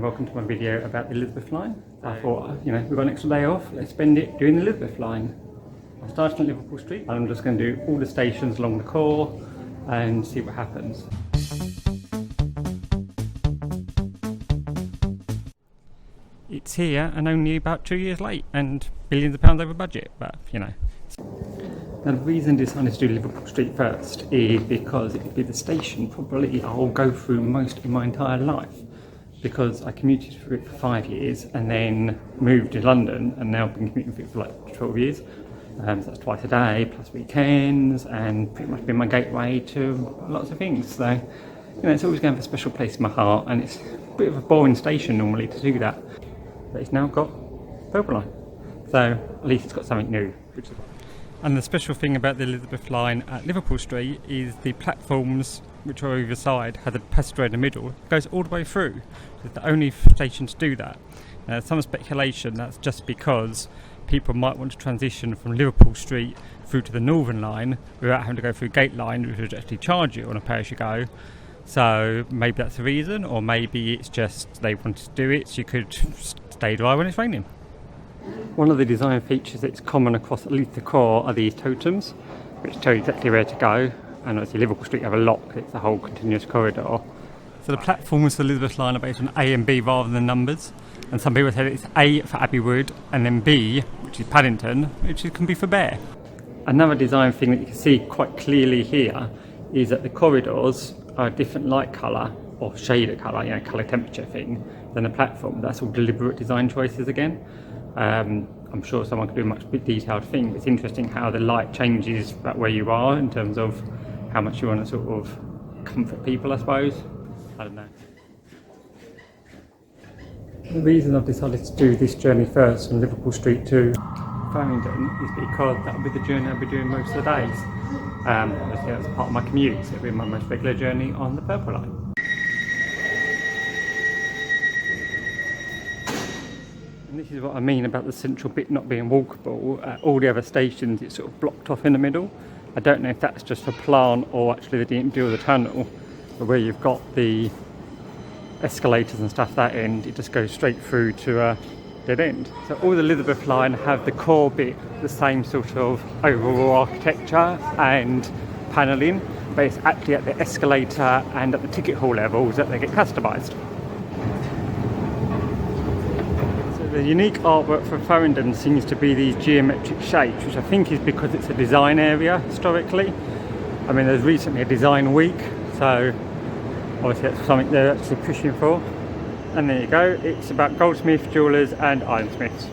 welcome to my video about the Elizabeth line. I thought, we've got an extra day off, let's spend it doing the Elizabeth line. I'm starting at Liverpool Street and I'm just going to do all the stations along the core and see what happens. It's here and only about 2 years late and billions of pounds over budget, but Now the reason I decided to do Liverpool Street first is because it would be the station probably I'll go through most in my entire life, because I commuted through it for 5 years and then moved to London and now I've been commuting through it for like 12 years. So that's twice a day plus weekends and pretty much been my gateway to lots of things. So it's always going to have a special place in my heart, and it's a bit of a boring station normally to do that, but it's now got Purple Line, so at least it's got something new. And the special thing about the Elizabeth line at Liverpool Street is the platforms, which are either side, have a passageway in the middle. It goes all the way through. It's the only station to do that. Some speculation that's just because people might want to transition from Liverpool Street through to the Northern line without having to go through Gate Line, which would actually charge you on a pay-as-you-go. So maybe that's the reason, or maybe it's just they wanted to do it so you could stay dry when it's raining. One of the design features that's common across at least the core are these totems, which tell you exactly where to go. And obviously Liverpool Street have a lock, it's a whole continuous corridor. So the platforms for the Elizabeth line are based on A and B rather than numbers. And some people say it's A for Abbey Wood and then B, which is Paddington, which can be for Bear. Another design thing that you can see quite clearly here is that the corridors are a different light colour or shade of colour, colour temperature thing, than the platform. That's all deliberate design choices again. I'm sure someone could do a much detailed thing, but it's interesting how the light changes about where you are in terms of how much you want to sort of comfort people, I suppose. I don't know. The reason I've decided to do this journey first from Liverpool Street to Farringdon is because that'll be the journey I'll be doing most of the days. Obviously that's part of my commute, so it'll be my most regular journey on the Purple Line. And this is what I mean about the central bit not being walkable. At all the other stations it's sort of blocked off in the middle. I don't know if that's just for plan or actually they didn't do the tunnel, but where you've got the escalators and stuff that end, it just goes straight through to a dead end. So all the Elizabeth line have the core bit, the same sort of overall architecture and panelling, but it's actually at the escalator and at the ticket hall levels that they get customised. The unique artwork for Farringdon seems to be these geometric shapes, which I think is because it's a design area historically. I mean, there's recently a design week, so obviously that's something they're actually pushing for. And there you go, it's about goldsmiths, jewellers and ironsmiths.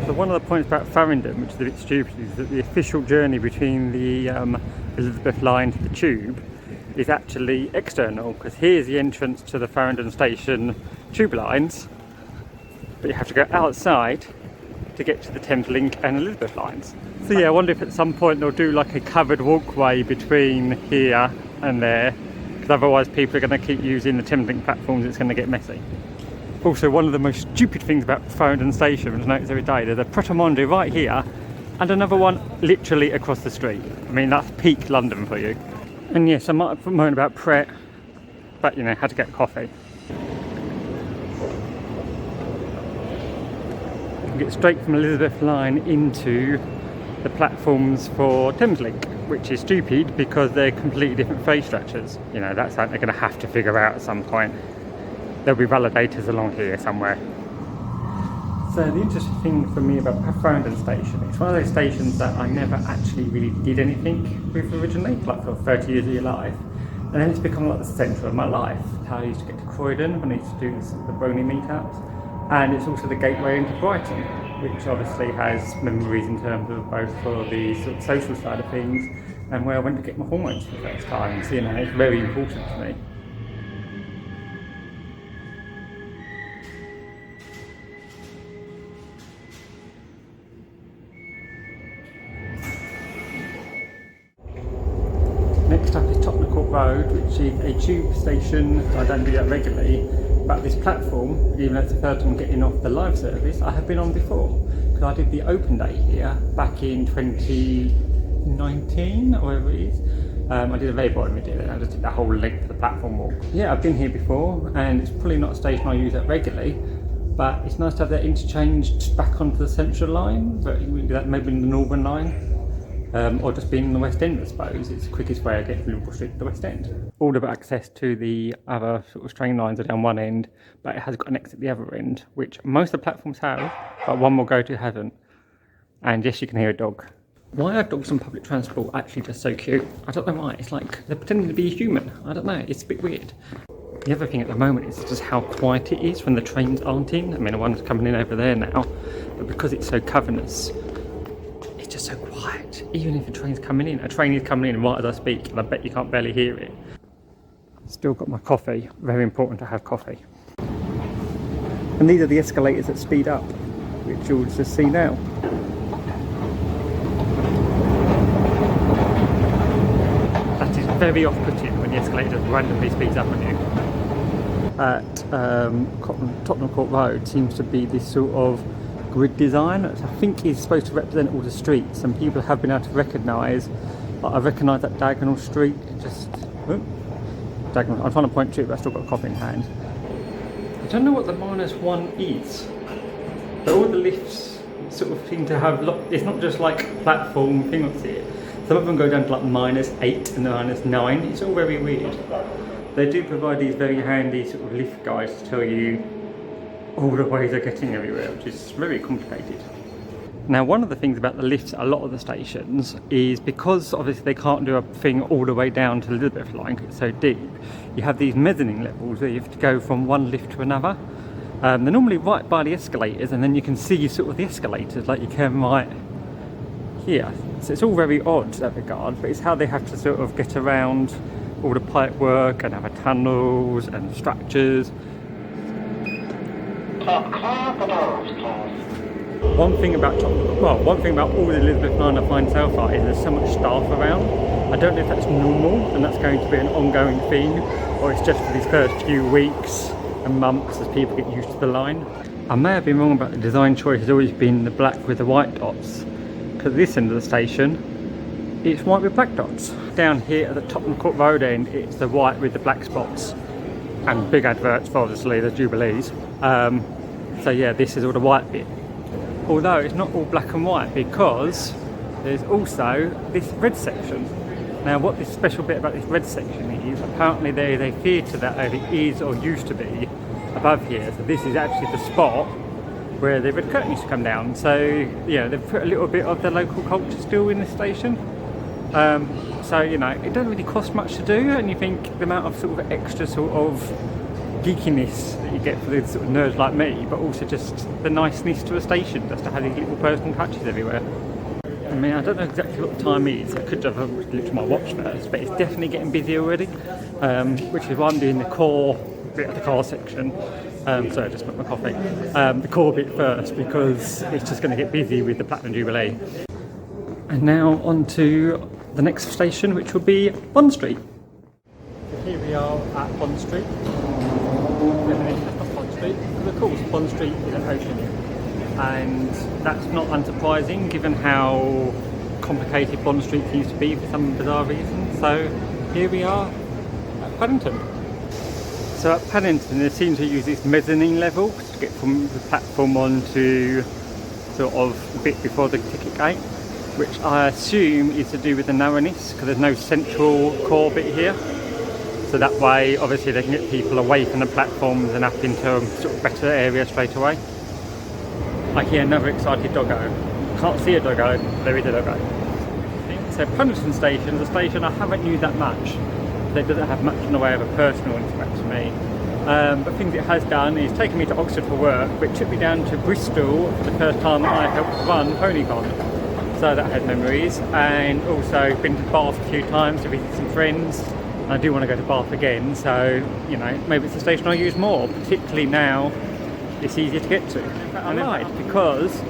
So one of the points about Farringdon, which is a bit stupid, is that the official journey between the Elizabeth line to the tube is actually external, because here's the entrance to the Farringdon station tube lines, but you have to go outside to get to the Thameslink and Elizabeth lines. So yeah, I wonder if at some point they'll do like a covered walkway between here and there, because otherwise people are going to keep using the Thameslink platforms, it's going to get messy. Also, one of the most stupid things about Farringdon station, which I notice every day, there's a Pret a Manger right here and another one literally across the street. I mean, that's peak London for you. And yes, I might have moaned about Pret, but had to get coffee. You get straight from Elizabeth line into the platforms for Thameslink, which is stupid because they're completely different phase structures. That's something they're going to have to figure out at some point. There'll be validators along here somewhere. So the interesting thing for me about Farringdon station, it's one of those stations that I never actually really did anything with originally, like for 30 years of your life. And then it's become like the centre of my life. How I used to get to Croydon when I used to do the Brony meetups. And it's also the gateway into Brighton, which obviously has memories in terms of both for the sort of social side of things and where I went to get my hormones for the first time. So it's very important to me. Next up is Tottenham Court Road, which is a tube station. I don't do that regularly, but this platform, even though it's the third time getting off the live service, I have been on before, because I did the open day here back in 2019 or whatever it is, I did a very boring video then, I just did the whole length of the platform walk. Yeah, I've been here before, and it's probably not a station I use that regularly, but it's nice to have that interchanged back onto the central line, but you can do that maybe in the northern line. Or just being in the West End, I suppose. It's the quickest way of getting from Liverpool Street to the West End. All of access to the other sort of train lines are down one end, but it has got an exit at the other end, which most of the platforms have, but one will go to hasn't. And yes, you can hear a dog. Why are dogs on public transport actually just so cute? I don't know why. It's like they're pretending to be human. I don't know. It's a bit weird. The other thing at the moment is just how quiet it is when the trains aren't in. I mean, the one's coming in over there now, but because it's so cavernous, it's just so quiet. Even if a train is coming in right as I speak, and I bet you can't barely hear it. Still got my coffee. Very important to have coffee. And these are the escalators that speed up, which you'll just see now. That is very off-putting when the escalator randomly speeds up on you. At Tottenham Court Road seems to be this sort of grid design, which I think is supposed to represent all the streets, and people have been able to recognise. I recognise that diagonal street, diagonal. I'm trying to point to it, but I've still got a coffee in hand. I don't know what the -1 is, but all the lifts sort of seem to have, it's not just like platform things here. Some of them go down to like -8 and -9. It's all very weird. They do provide these very handy sort of lift guides to tell you all the ways of getting everywhere, which is very complicated. Now, one of the things about the lifts at a lot of the stations is because obviously they can't do a thing all the way down to the Elizabeth line because it's so deep, you have these mezzanine levels where you have to go from one lift to another. They're normally right by the escalators, and then you can see sort of the escalators like you can right here. So it's all very odd in that regard, but it's how they have to sort of get around all the pipe work and other tunnels and structures. One thing about all the Elizabeth line I find so far is there's so much staff around. I don't know if that's normal and that's going to be an ongoing thing, or it's just for these first few weeks and months as people get used to the line. I may have been wrong about the design choice. Has always been the black with the white dots, because this end of the station it's white with black dots. Down here at the Tottenham Court Road end it's the white with the black spots and big adverts for obviously the Jubilees. So yeah, this is all the white bit. Although it's not all black and white, because there's also this red section. Now what this special bit about this red section is, apparently there is a theatre that either is or used to be above here. So this is actually the spot where the red curtain used to come down. So yeah, they've put a little bit of the local culture still in the station. So you know, it doesn't really cost much to do, and you think the amount of sort of extra sort of geekiness that you get for the sort of nerds like me, but also just the niceness to a station, just to have these little personal touches everywhere. I mean, I don't know exactly what the time is. I could have looked at my watch first, but it's definitely getting busy already, which is why I'm doing the core bit of the car section. Sorry, I just put my coffee. The core bit first, because it's just going to get busy with the Platinum Jubilee. And now on to the next station, which will be Bond Street. So here we are at Bond Street. That's not Bond Street, because of course Bond Street isn't open yet. And that's not unsurprising given how complicated Bond Street seems to be for some bizarre reason. So here we are at Paddington. So at Paddington they seem to use this mezzanine level to get from the platform on to sort of a bit before the ticket gate, which I assume is to do with the narrowness, because there's no central core bit here. So that way obviously they can get people away from the platforms and up into a sort of better area straight away. I hear another excited doggo. Can't see a doggo, there is a doggo. So Paddington Station is a station I haven't used that much. So it doesn't have much in the way of a personal interest to me. But things it has done is taken me to Oxford for work, but it took me down to Bristol for the first time that I helped run Ponycon. So that had memories, and also been to Bath a few times to visit some friends. I do want to go to Bath again, so you know, maybe it's a station I use more, particularly now it's easier to get to. I lied, because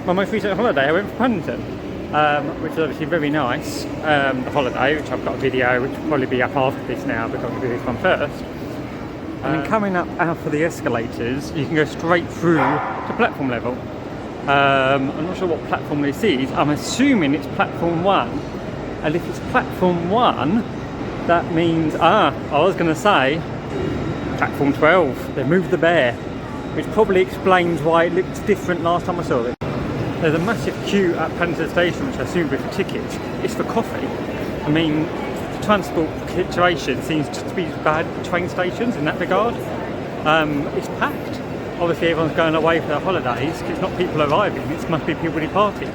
my most recent holiday I went to Paddington, which is obviously very nice. The holiday, which I've got a video which will probably be up after this now, because I'll do this one first. And then coming up out of the escalators, you can go straight through to platform level. I'm not sure what platform this is. I'm assuming it's platform 1, And if it's platform 1, that means, I was going to say, platform 12, they moved the bear, which probably explains why it looked different last time I saw it. There's a massive queue at Paddington station, which I assume is for tickets. It's for coffee. I mean, the transport situation seems to be bad at train stations in that regard. It's packed. Obviously everyone's going away for their holidays, because it's not people arriving, it must be people departing.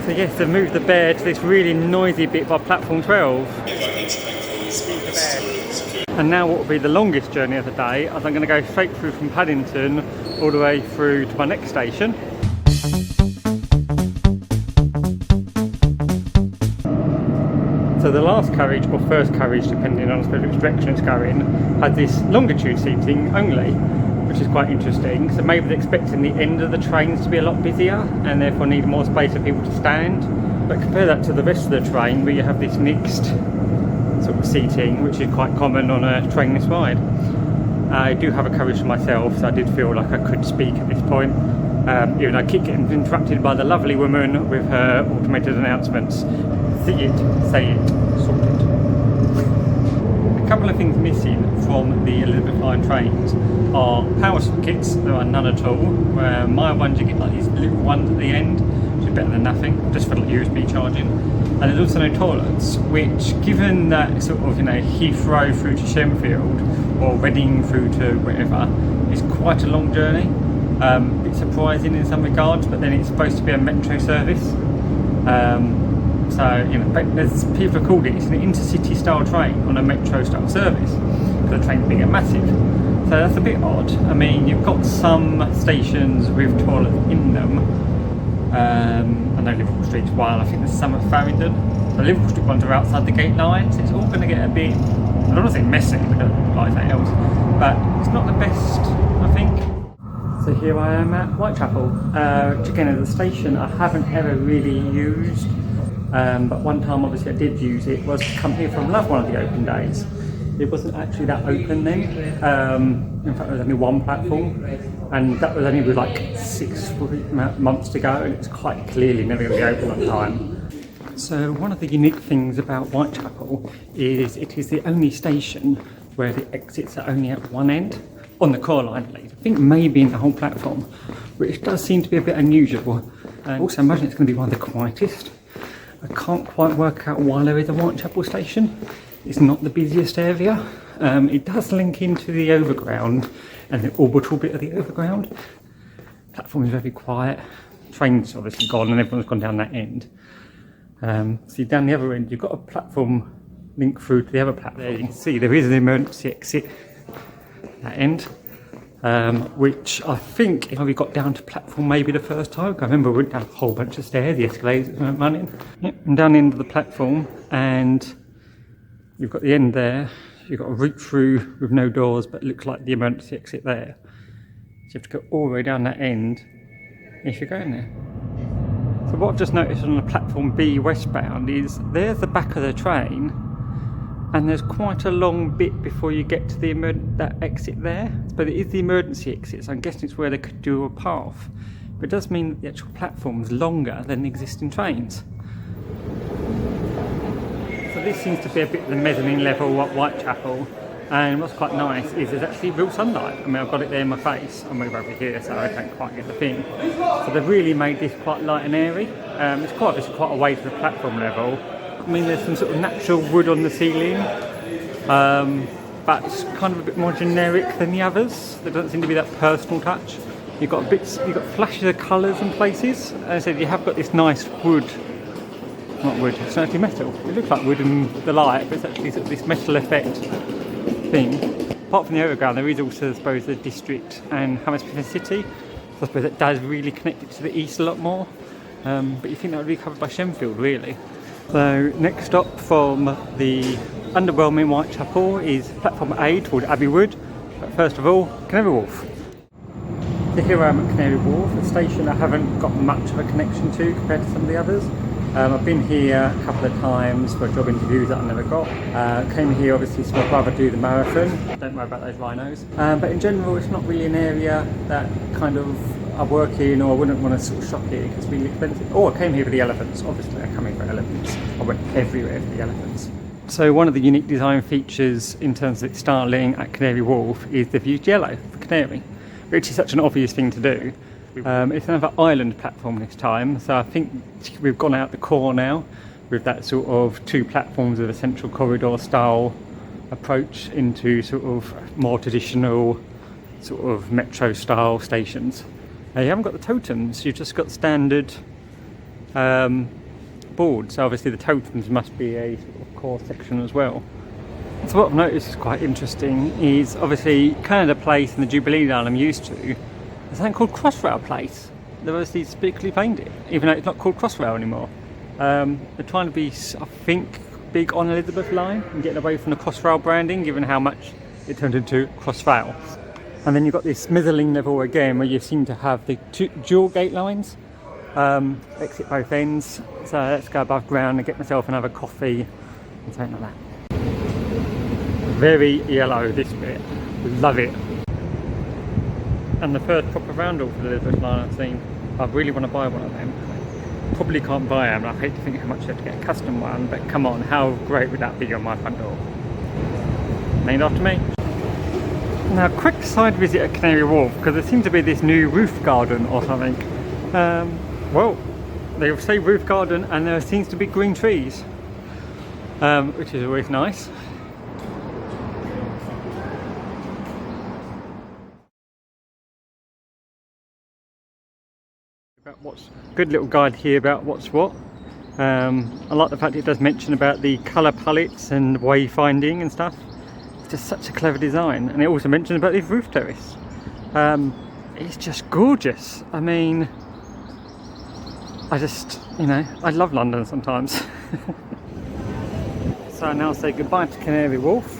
So yes, they've moved the bear to this really noisy bit by platform 12. And now what will be the longest journey of the day, as I'm going to go straight through from Paddington all the way through to my next station. So the last carriage, or first carriage depending on which direction it's going, had this longitude seating only, which is quite interesting. So maybe they're expecting the end of the trains to be a lot busier and therefore need more space for people to stand. But compare that to the rest of the train where you have this mixed sort of seating, which is quite common on a train this wide. I do have a carriage for myself, so I did feel like I could speak at this point, even though I keep getting interrupted by the lovely woman with her automated announcements. See it, say it, sort it. A couple of things missing from the Elizabeth line trains are power sockets. There are none at all. My ones, you get like these little ones at the end, which is better than nothing, just for like USB charging. And there's also no toilets, which, given that sort of, Heathrow through to Shenfield or Reading through to wherever, is quite a long journey. A bit surprising in some regards, but then it's supposed to be a metro service. So, as people have called it, it's an intercity style train on a metro style service, because the train's big and massive. So that's a bit odd. I mean, you've got some stations with toilets in them. I know Liverpool Street's one, I think there's some at Farringdon. The Liverpool Street ones are outside the gate line, so it's all going to get a bit, I don't want to say messy, because like anything else, but it's not the best, I think. So here I am at Whitechapel, which again is a station I haven't ever really used, but one time obviously I did use it, was to come here from one of the open days. It wasn't actually that open then. In fact, there was only one platform, and that was only with like 6 months to go, and it's quite clearly never going to be open on time. So one of the unique things about Whitechapel is it is the only station where the exits are only at one end, on the core line at least. I think maybe in the whole platform, which does seem to be a bit unusual. And also I imagine it's going to be one of the quietest. I can't quite work out why there is a Whitechapel station. It's not the busiest area. It does link into the overground and the orbital bit of the overground. Platform is very quiet. Train's obviously gone and everyone's gone down that end. See, down the other end you've got a platform link through to the other platform. There you can see there is an emergency exit that end, which I think if we got down to platform maybe the first time. I remember we went down a whole bunch of stairs, the escalators weren't running. Yep, and down the end of the platform, and you've got the end there. You've got a route through with no doors, but it looks like the emergency exit there. So you have to go all the way down that end if you're going there. So what I've just noticed on the platform B westbound is there's the back of the train, and there's quite a long bit before you get to that exit there. But it is the emergency exit, so I'm guessing it's where they could do a path. But it does mean that the actual platform is longer than the existing trains. So this seems to be a bit of the mezzanine level at Whitechapel, and what's quite nice is there's actually real sunlight. I mean, I've got it there in my face. I'll move over here so I can't quite get the thing. So they've really made this quite light and airy. It's quite a way to the platform level. I mean, there's some sort of natural wood on the ceiling, but it's kind of a bit more generic than the others. There doesn't seem to be that personal touch. You've got flashes of colours in places. As I said, you have got this nice wood. Not wood, it's actually metal. It looks like wood in the light, but it's actually sort of this metal effect thing. Apart from the overground, there is also, I suppose, the district and Hammersmith City. So I suppose that does really connect it to the east a lot more. But you think that would be covered by Shenfield, really. So next stop from the underwhelming Whitechapel is platform A toward Abbey Wood. But first of all, Canary Wharf. So here I am at Canary Wharf, a station I haven't got much of a connection to compared to some of the others. I've been here a couple of times for job interviews that I never got. Came here obviously to my brother do the marathon. Don't worry about those rhinos. But in general, it's not really an area that kind of I work in, or I wouldn't want to sort of shop here because it's really expensive. Oh, I came here for the elephants. Obviously, I come here for elephants. I went everywhere for the elephants. So one of the unique design features in terms of its styling at Canary Wharf is they've used yellow for canary, which is such an obvious thing to do. It's another island platform this time, so I think we've gone out the core now with that sort of two platforms of a central corridor style approach into sort of more traditional sort of metro style stations. You haven't got the totems, you've just got standard boards, so obviously the totems must be a sort of core section as well. So what I've noticed is quite interesting is obviously Canada Place and the Jubilee line I'm used to. There's something called Crossrail Place. They've obviously specifically painted it, even though it's not called Crossrail anymore. They're trying to be, I think, big on Elizabeth line and getting away from the Crossrail branding, given how much it turned into Crossrail. And then you've got this middling level again, where you seem to have the dual gate lines, exit both ends. So let's go above ground and get myself another coffee and something like that. Very yellow, this bit. Love it. And the first proper roundel for the Elizabeth line I've seen. I really want to buy one of them. Probably can't buy them. I hate to think how much you have to get a custom one, but come on, how great would that be on my front door? Named after me. Now, quick side visit at Canary Wharf, because there seems to be this new roof garden or something. Well, they say roof garden and there seems to be green trees, which is always nice. About what's good little guide here about what's what. I like the fact it does mention about the colour palettes and wayfinding and stuff. It's just such a clever design, and it also mentions about this roof terrace. It's just gorgeous. I mean, I just, you know, I love London sometimes. So I now say goodbye to Canary Wharf.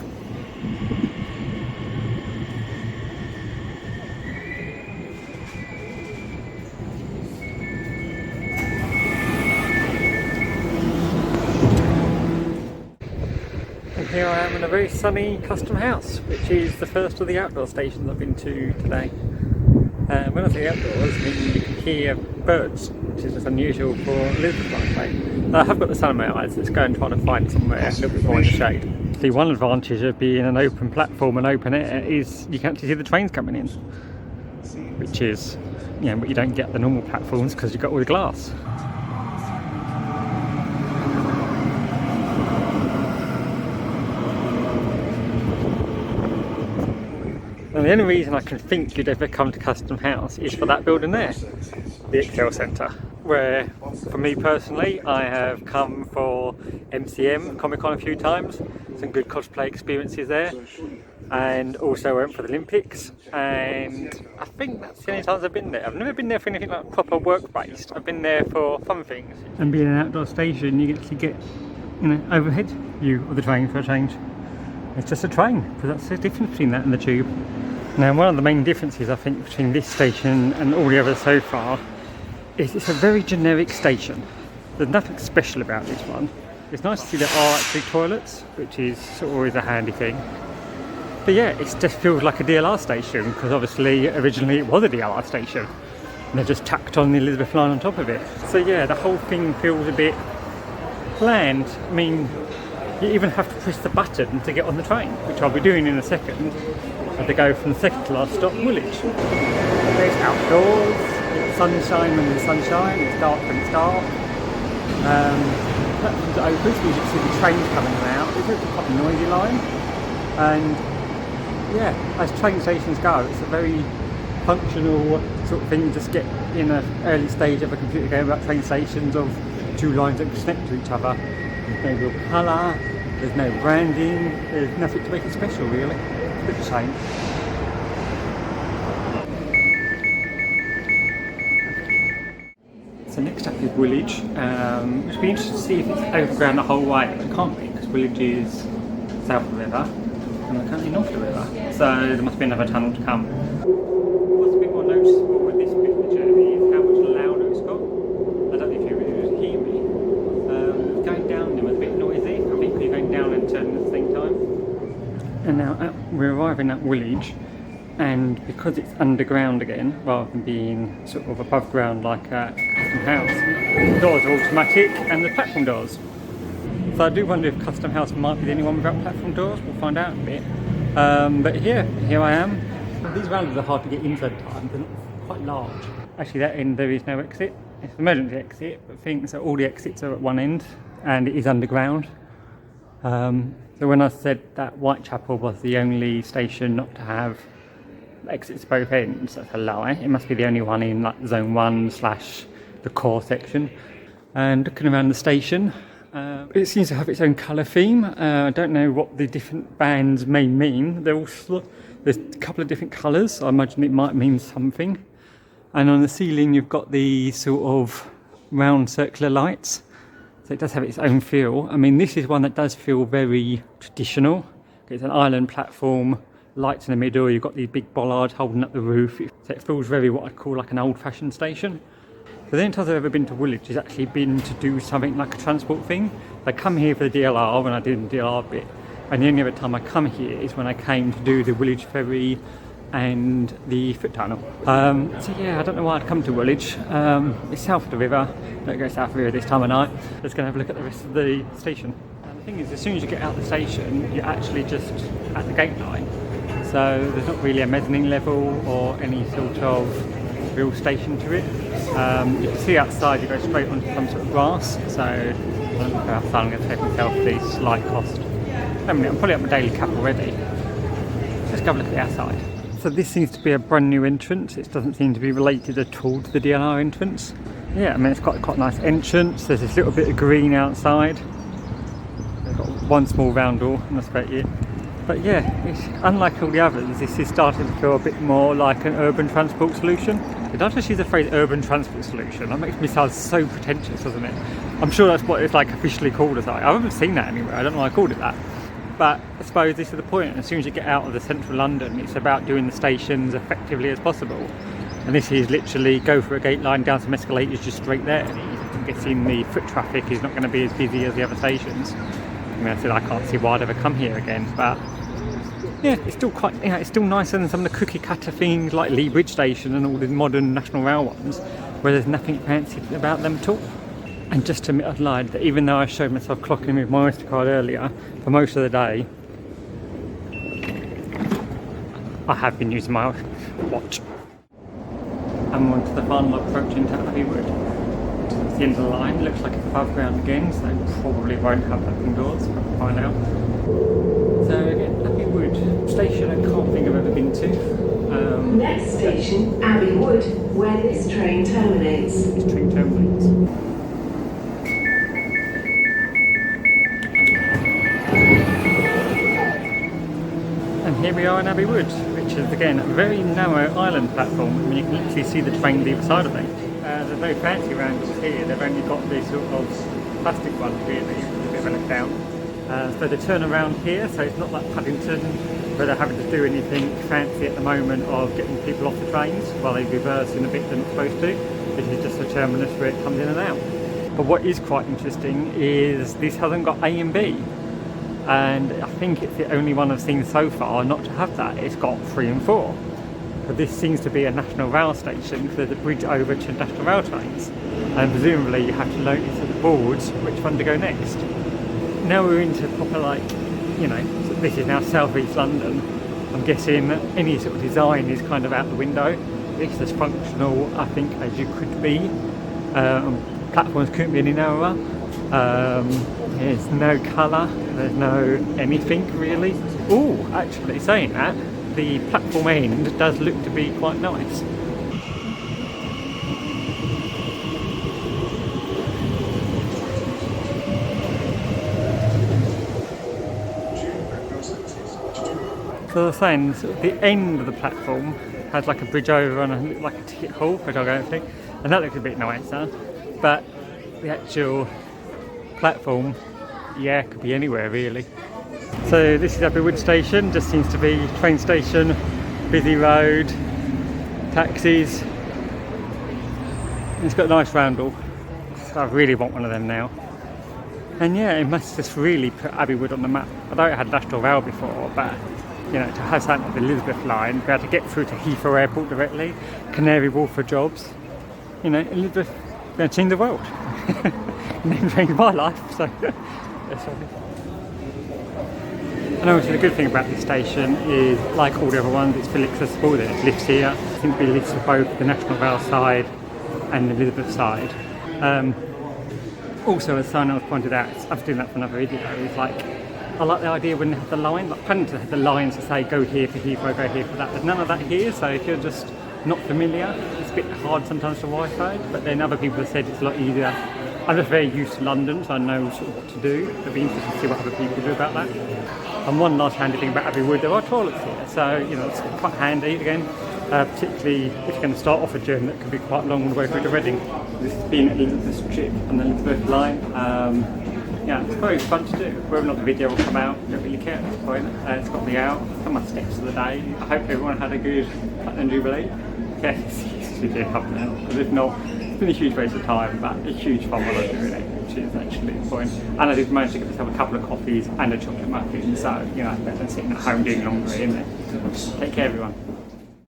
Here I am in a very sunny Custom House, which is the first of the outdoor stations I've been to today. When I say outdoors, I mean you can hear birds, which is just unusual for Elizabeth line. I have got the sun in my eyes. Let's go and try to find somewhere a little bit more in the shade. See, one advantage of being an open platform and open air is you can actually see the trains coming in, which is, you know, what you don't get the normal platforms because you've got all the glass. And the only reason I can think you'd ever come to Custom House is for that building there, the Excel Centre, where for me personally I have come for MCM, Comic Con a few times, some good cosplay experiences there, and also went for the Olympics, and I think that's the only times I've been there. I've never been there for anything like proper work based. I've been there for fun things. And being an outdoor station, you actually get, you know, overhead view of the train for a change. It's just a train, because that's the difference between that and the tube. Now, one of the main differences I think between this station and all the others so far is it's a very generic station. There's nothing special about this one. It's nice to see there are actually toilets, which is sort of always a handy thing. But yeah, it just feels like a DLR station, because obviously originally it was a DLR station and they've just tacked on the Elizabeth line on top of it. So yeah, the whole thing feels a bit bland. I mean, you even have to press the button to get on the train, which I'll be doing in a second. I have to go from the second to last stop, Woolwich. It's outdoors, it's sunshine when there's sunshine, it's dark when it's dark. Platforms are open, so you can see the trains coming out. It's a quite a noisy line. And yeah, as train stations go, it's a very functional sort of thing. You just get in an early stage of a computer game about train stations of two lines that connect to each other. There's no real colour, there's no branding, there's nothing to make it special really. It's a bit of a shame. So next up is Woolwich, which will be interesting to see if it's overground the whole way. It can't be, because Woolwich is south of the river and we're currently north of the river, so there must be another tunnel to come. What's a bit more noticeable with this bit of the journey is how much louder it's got. I don't know if you really hear me. And now we're arriving at Woolwich, and because it's underground again, rather than being sort of above ground like a Custom House, the doors are automatic and the platform doors. So I do wonder if Custom House might be the only one without platform doors. We'll find out in a bit. But here I am. These rounders are hard to get into at times, they're not quite large. Actually, that end there is no exit. It's an emergency exit, but things that all the exits are at one end, and it is underground. So when I said that Whitechapel was the only station not to have exits both ends, that's a lie. It must be the only one in like zone 1 / the core section. And looking around the station, it seems to have its own colour theme. I don't know what the different bands may mean. There's a couple of different colours. I imagine it might mean something. And on the ceiling you've got the sort of round circular lights. So it does have its own feel. I mean, this is one that does feel very traditional. It's an island platform, lights in the middle, you've got these big bollards holding up the roof. So it feels very what I'd call like an old-fashioned station. So the only time I've ever been to Woolwich has actually been to do something like a transport thing. I come here for the DLR when I did the DLR bit, and the only other time I come here is when I came to do the Woolwich ferry and the foot tunnel. So yeah, I don't know why I'd come to Woolwich. It's south of the river. Don't go south of the river this time of night. Let's go and have a look at the rest of the station. And the thing is, as soon as you get out of the station, you're actually just at the gate line. So there's not really a mezzanine level or any sort of real station to it. You can see outside you go straight onto some sort of grass. So I'm going to go outside, I'm going to take myself the slight cost. I'm probably at my daily cap already. Let's go have a look at the outside. So this seems to be a brand new entrance. It doesn't seem to be related at all to the DLR entrance. Yeah, I mean, it's quite a nice entrance. There's this little bit of green outside. They've got one small round door, and that's about it. But yeah, it's, unlike all the others, this is starting to feel a bit more like an urban transport solution. It does just use the phrase urban transport solution. That makes me sound so pretentious, doesn't it? I'm sure that's what it's like officially called as. I haven't seen that anywhere. I don't know why I called it that. But I suppose this is the point. As soon as you get out of the central London, it's about doing the stations effectively as possible. And this is literally go for a gate line, down some escalators, just straight there. I'm guessing the foot traffic is not going to be as busy as the other stations. I mean, I said I can't see why I'd ever come here again, but yeah, it's still quite, you know, it's still nicer than some of the cookie cutter things like Lea Bridge Station and all the modern National Rail ones, where there's nothing fancy about them at all. And just to admit I'd lied, that even though I showed myself clocking with my Oyster card earlier, for most of the day, I have been using my watch. I'm on to the final approach into Abbey Wood. It's the end of the line, looks like it's above ground again, so probably won't have open doors, but we'll find out. So again, Abbey Wood station, I can't think I've ever been to. Next station, Abbey Wood, where this train terminates. This train terminates. And here we are in Abbey Wood, which is again a very narrow island platform. I mean, you can literally see the train the other side of it. There's no fancy roundels here, they've only got these sort of plastic ones really, which is a bit of a letdown. So they turn around here, so it's not like Paddington where they're having to do anything fancy at the moment of getting people off the trains while they reverse in a bit they're not supposed to. This is just a terminus where it comes in and out. But what is quite interesting is this hasn't got A and B. And I think it's the only one I've seen so far not to have that. It's got 3 and 4. But this seems to be a National Rail station because there's a bridge over to National Rail trains. And presumably you have to notice at the boards which one to go next. Now we're into proper, like, you know, so this is now South East London. I'm guessing any sort of design is kind of out the window. It's as functional, I think, as you could be. Platforms couldn't be any narrower. There's no colour, there's no anything really. Oh, actually saying that, the platform end does look to be quite nice. So I was saying, the end of the platform has like a bridge over and like a ticket hall, which I'll go and see, and that looks a bit nicer. But the actual platform, yeah, could be anywhere really. So this is Abbey Wood station, just seems to be train station, busy road, taxis. It's got a nice roundel. I really want one of them now. And yeah, it must just really put Abbey Wood on the map. Although it had National Rail before, but you know, to have something like the Elizabeth line, be able to get through to Heathrow Airport directly, Canary Wharf for jobs, you know, Elizabeth going to change the world. And then change my life, so yes, and obviously the good thing about this station is, like all the other ones, it's fully accessible. There's lifts here. I think we lifts for both the National Rail side and the Elizabeth side. Also, as someone else pointed out, I was doing that for another video, it's like, I like the idea when they have the line, like Paddington had the lines to say go here for Heathrow, go here for that. There's none of that here, so if you're just not familiar, it's a bit hard sometimes to Wi-Fi, but then other people have said it's a lot easier. I'm just very used to London, so I know sort of what to do. It'll be interesting to see what other people do about that. And one last handy thing about Abbey Wood, there are toilets here, so you know, it's quite handy again, particularly if you're going to start off a journey that could be quite long all the way through to Reading. This has been Liverpool Street on the Elizabeth line. Yeah, it's very fun to do. Whether or not the video will come out, I don't really care at this point. It's got me out, I've done my steps of the day. I hope everyone had a good Platinum Jubilee. Yeah, it's video up now, because if not, it's been a huge waste of time, but a huge fun while I was doing it, which is actually the point. And I did manage to get myself a couple of coffees and a chocolate muffin, so you know, better than sitting at home doing laundry, isn't it? Take care everyone.